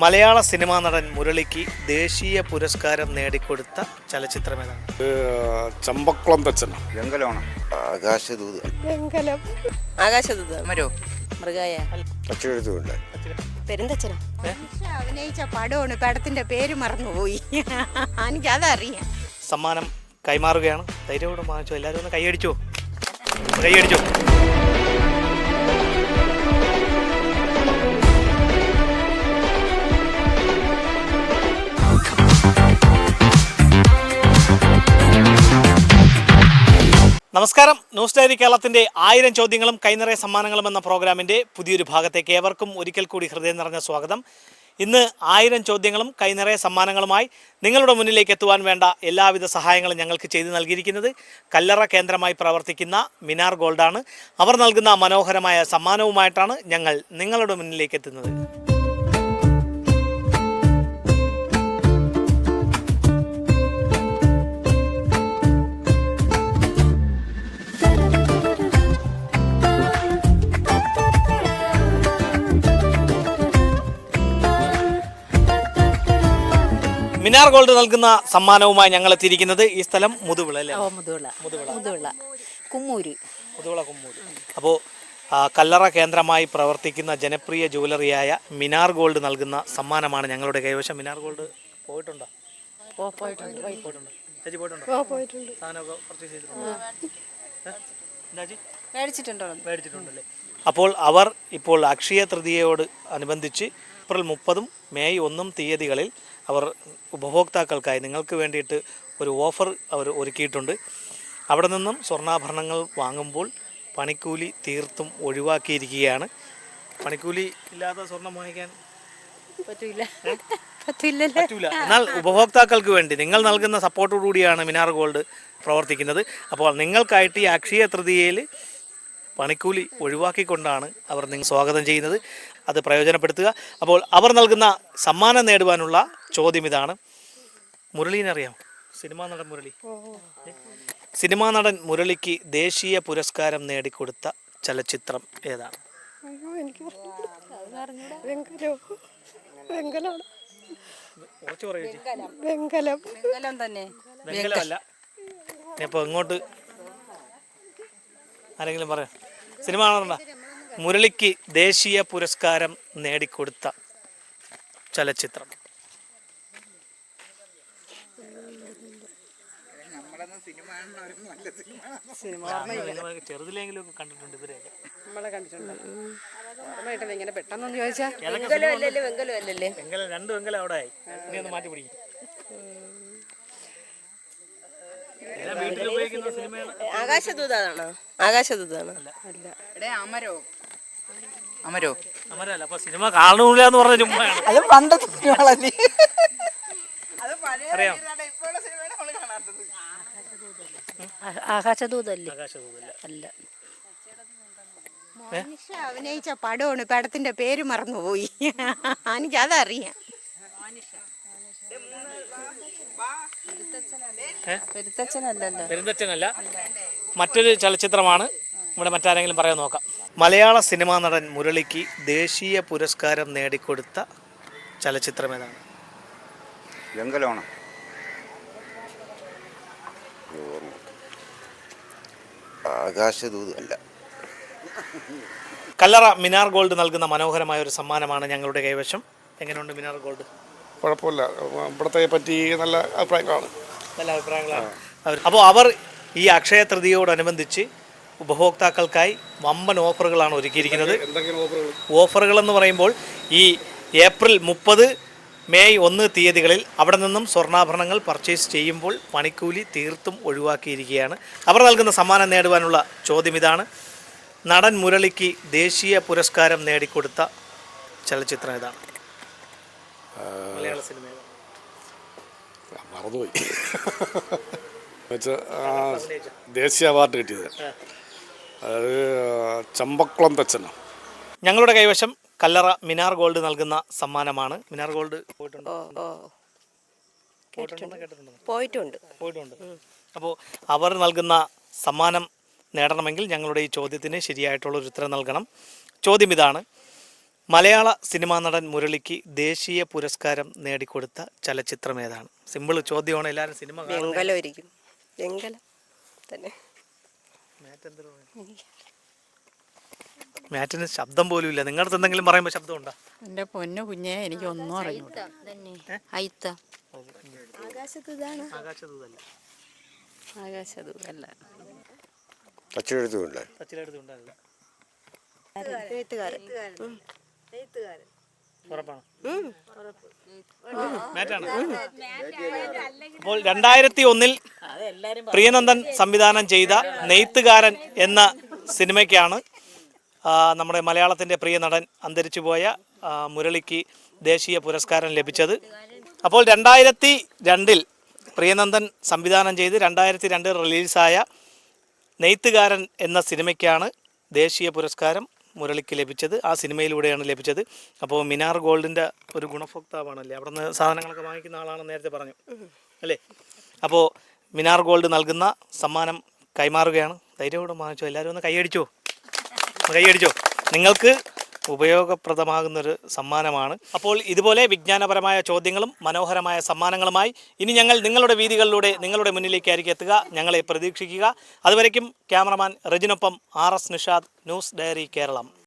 മലയാള cinema നടൻ മുരളിക്ക് ദേശീയ പുരസ്കാരം നേടിക്കൊടുത്ത ചലച്ചിത്രം ഏതാണ്? ചമ്പക്കുളം തച്ചൻ. വെങ്കലമാണ്. ആകാശദൂത്. വെങ്കലം. ആകാശദൂത്. മരോ. മൃഗായ. അച്ചുവെഴുത്തുണ്ട്. പെരുന്തച്ചന. അഭിനയിച്ച പടമാണ്, പടത്തിന്റെ പേര് മറന്നുപോയി. എനിക്കതറിയാം. സമ്മാനം കൈമാറുകയാണ്. ധൈര്യത്തോടെ വാങ്ങിച്ചോ. എല്ലാവരും ഒന്ന് കൈയടിച്ചോ, കൈയടിച്ചോ. നമസ്കാരം. ന്യൂസ് ഡയറി കേരളത്തിൻ്റെ 1000 ചോദ്യങ്ങളും കൈനിറയ സമ്മാനങ്ങളും എന്ന പ്രോഗ്രാമിൻ്റെ പുതിയൊരു ഭാഗത്തേക്ക് ഏവർക്കും ഒരിക്കൽ കൂടി ഹൃദയം നിറഞ്ഞ സ്വാഗതം. ഇന്ന് 1000 ചോദ്യങ്ങളും കൈനിറയ സമ്മാനങ്ങളുമായി നിങ്ങളുടെ മുന്നിലേക്ക് എത്തുവാൻ വേണ്ട എല്ലാവിധ സഹായങ്ങളും ഞങ്ങൾക്ക് ചെയ്തു നൽകിയിരിക്കുന്നത് കല്ലറ കേന്ദ്രമായി പ്രവർത്തിക്കുന്ന മിനാർ ഗോൾഡാണ്. അവർ നൽകുന്ന മനോഹരമായ സമ്മാനവുമായിട്ടാണ് ഞങ്ങൾ നിങ്ങളുടെ മുന്നിലേക്ക് എത്തുന്നത്. മിനാർ ഗോൾഡ് നൽകുന്ന സമ്മാനവുമായി ഞങ്ങൾ എത്തിയിരിക്കുന്നത് ഈ സ്ഥലം മുതുവിള അല്ലേ? മുതുവിള കുമ്മൂര്. മുതുവിള കുമ്മൂര്. അപ്പോൾ കല്ലറ കേന്ദ്രമായി പ്രവർത്തിക്കുന്ന ജനപ്രിയ ജുവലറിയായ മിനാർ ഗോൾഡ് നൽകുന്ന സമ്മാനമാണ് ഞങ്ങളുടെ കൈവശം. മിനാർ ഗോൾഡ് പോയിട്ടുണ്ടോ? പോയിട്ടുണ്ടോ? ചേച്ചി പോയിട്ടുണ്ടോ? സാധനമൊക്കെ പർച്ചേസ് ചെയ്തിട്ടുണ്ടോ? മേടിച്ചിട്ടുണ്ടല്ലേ? അപ്പോൾ അവർ ഇപ്പോൾ അക്ഷയ തൃതീയയോട് അനുബന്ധിച്ച് ഏപ്രിൽ 30 മെയ് 1 തീയതികളിൽ അവർ ഉപഭോക്താക്കൾക്കായി നിങ്ങൾക്ക് വേണ്ടിയിട്ട് ഒരു ഓഫർ അവർ ഒരുക്കിയിട്ടുണ്ട്. അവിടെ നിന്നും സ്വർണ്ണാഭരണങ്ങൾ വാങ്ങുമ്പോൾ പണിക്കൂലി തീർത്തും ഒഴിവാക്കിയിരിക്കുകയാണ്. പണിക്കൂലി ഇല്ലാതെ സ്വർണം വാങ്ങിക്കാൻ പറ്റൂല. എന്നാൽ ഉപഭോക്താക്കൾക്ക് വേണ്ടി നിങ്ങൾ നൽകുന്ന സപ്പോർട്ടോടുകൂടിയാണ് മിനാർ ഗോൾഡ് പ്രവർത്തിക്കുന്നത്. അപ്പോൾ നിങ്ങൾക്കായിട്ട് ഈ അക്ഷയ തൃതീയയിൽ പണിക്കൂലി ഒഴിവാക്കിക്കൊണ്ടാണ് അവർ നിങ്ങൾ സ്വാഗതം ചെയ്യുന്നത്. അത് പ്രയോജനപ്പെടുത്തുക. അപ്പോൾ അവർ നൽകുന്ന സമ്മാനം നേടുവാനുള്ള ചോദ്യം ഇതാണ്. മുരളീനറിയാം? സിനിമാ നടൻ മുരളി. സിനിമാ നടൻ മുരളിക്ക് ദേശീയ പുരസ്കാരം നേടിക്കൊടുത്ത ചലച്ചിത്രം ഏതാണ്? വെങ്കലമല്ല. ഇനിയിപ്പോൾ ഇങ്ങോട്ട് ആരെങ്കിലും പറയാം. സിനിമ കാണണ്ട. മുരളിക്ക് ദേശീയ പുരസ്കാരം നേടിക്കൊടുത്ത ചലച്ചിത്രം. ചെറുതിലെങ്കിലും കണ്ടിട്ടുണ്ട് ഇവരെയൊക്കെ. രണ്ട് വെങ്കലം അവിടെ ആയി. ഇനി ഒന്ന് മാറ്റി പിടിക്കും. ആകാശദൂതാണോ? ആകാശദൂതാണ്. അമരോ. അമരല്ല. അപ്പൊ സിനിമ കാണൂല എന്ന് പറഞ്ഞ ചുമ്മാണ്. അത് പണ്ടത്തെ സിനിമകളല്ലേ? അറിയാം. ആകാശദൂതല്ലേ? അല്ല. അഭിനയിച്ച പടമാണ്, പടത്തിന്റെ പേര് മറന്നുപോയി. എനിക്കതറിയാം. പെരുന്തച്ചനല്ല. മറ്റൊരു ചലച്ചിത്രമാണ്. ഇവിടെ മറ്റാരെങ്കിലും പറയാൻ നോക്കാം. മലയാള സിനിമാ നടൻ മുരളിക്ക് ദേശീയ പുരസ്കാരം നേടിക്കൊടുത്ത ചലച്ചിത്രം ഏതാണ്? വെങ്കലമാണ്. ആകാശദൂത് അല്ല. കല്ലറ മിനാർ ഗോൾഡ് നൽകുന്ന മനോഹരമായ ഒരു സമ്മാനമാണ് ഞങ്ങളുടെ കൈവശം. എങ്ങനെയുണ്ട് മിനാർ ഗോൾഡ്? കുഴപ്പമില്ല. ഇവിടത്തെ പറ്റി നല്ല അഭിപ്രായങ്ങളാണ്. നല്ല അഭിപ്രായങ്ങളാണ്. അപ്പോൾ അവർ ഈ അക്ഷയ തൃതീയയോടനുബന്ധിച്ച് ഉപഭോക്താക്കൾക്കായി വമ്പൻ ഓഫറുകളാണ് ഒരുക്കിയിരിക്കുന്നത്. ഓഫറുകൾ എന്ന് പറയുമ്പോൾ ഈ ഏപ്രിൽ 30 മെയ് 1 തീയതികളിൽ അവിടെ നിന്നും സ്വർണ്ണാഭരണങ്ങൾ പർച്ചേസ് ചെയ്യുമ്പോൾ പണിക്കൂലി തീർത്തും ഒഴിവാക്കിയിരിക്കുകയാണ്. അവർ നൽകുന്ന സമ്മാനം നേടുവാനുള്ള ചോദ്യം ഇതാണ്. നടൻ മുരളിക്ക് ദേശീയ പുരസ്കാരം നേടിക്കൊടുത്ത ചലച്ചിത്രം ഏതാണ്? മലയാള സിനിമ മറന്നുപോയി. ദേശീയ അവാർഡ് കിട്ടിയത് അത് ചമ്പക്കുളം തച്ചനോ. ഞങ്ങളുടെ കൈവശം കല്ലറ മിനാർ ഗോൾഡ് നൽകുന്ന സമ്മാനമാണ്. മിനാർ ഗോൾഡ് പോയിട്ടുണ്ട്. അപ്പോൾ അവർ നൽകുന്ന സമ്മാനം നേടണമെങ്കിൽ ഞങ്ങളുടെ ഈ ചോദ്യത്തിന് ശരിയായിട്ടുള്ളൊരു ഉത്തരം നൽകണം. ചോദ്യം ഇതാണ്. മലയാള സിനിമാ നടൻ മുരളിക്ക് ദേശീയ പുരസ്കാരം നേടിക്കൊടുത്ത ചലച്ചിത്രം ഏതാണ്? സിമ്പിൾ ചോദ്യമാണ്, എല്ലാവരും സിനിമ കാണുന്നത്. വെങ്കലമായിരിക്കും. വെങ്കലം തന്നെ. മാറ്റിന് ശബ്ദം പോലും ഇല്ല. നിങ്ങളുടെ എന്തെങ്കിലും പറയുമ്പോൾ ശബ്ദം ഉണ്ടോ? എൻ്റെ പൊന്നു കുഞ്ഞെ എനിക്കൊന്നും അറിഞ്ഞൂടാ. ആകാശദൂതാണ്. ആകാശദൂതല്ല. ആകാശദൂതല്ല. പച്ചയെഴുത്തുണ്ട്. സച്ചിലെടുത്തുണ്ടാവില്ല. എഴുത്തുകാരൻ. ഉറപ്പാണ്. മാറ്റാണ്. അപ്പോൾ 2001 പ്രിയനന്ദൻ സംവിധാനം ചെയ്ത നെയ്ത്തുകാരൻ എന്ന സിനിമയ്ക്കാണ് നമ്മുടെ മലയാളത്തിൻ്റെ പ്രിയ നടൻ അന്തരിച്ചുപോയ മുരളിക്ക് ദേശീയ പുരസ്കാരം ലഭിച്ചത്. അപ്പോൾ 2002 പ്രിയനന്ദൻ സംവിധാനം ചെയ്ത് 2002 റിലീസായ നെയ്ത്തുകാരൻ എന്ന സിനിമയ്ക്കാണ് ദേശീയ പുരസ്കാരം മുരളിക്ക് ലഭിച്ചത്. ആ സിനിമയിലൂടെയാണ് ലഭിച്ചത്. അപ്പോൾ മിനാർ ഗോൾഡിൻ്റെ ഒരു ഗുണഭോക്താവാണല്ലേ, അവിടെ നിന്ന് സാധനങ്ങളൊക്കെ വാങ്ങിക്കുന്ന ആളാണെന്ന് നേരത്തെ പറഞ്ഞു അല്ലേ? അപ്പോൾ മിനാർ ഗോൾഡ് നൽകുന്ന സമ്മാനം കൈമാറുകയാണ്. ധൈര്യത്തോടെ വാങ്ങിച്ചോ, എല്ലാവരും ഒന്ന് കൈയടിച്ചോ, നിങ്ങൾക്ക് ഉപയോഗപ്രദമാകുന്നൊരു സമ്മാനമാണ്. അപ്പോൾ ഇതുപോലെ വിജ്ഞാനപരമായ ചോദ്യങ്ങളും മനോഹരമായ സമ്മാനങ്ങളുമായി ഇനി ഞങ്ങൾ നിങ്ങളുടെ വീതികളിലൂടെ നിങ്ങളുടെ മുന്നിലേക്കായിരിക്കും എത്തുക. ഞങ്ങളെ പ്രതീക്ഷിക്കുക. അതുവരയ്ക്കും ക്യാമറമാൻ റെജിനൊപ്പം RS Nishad, news diary Keralam.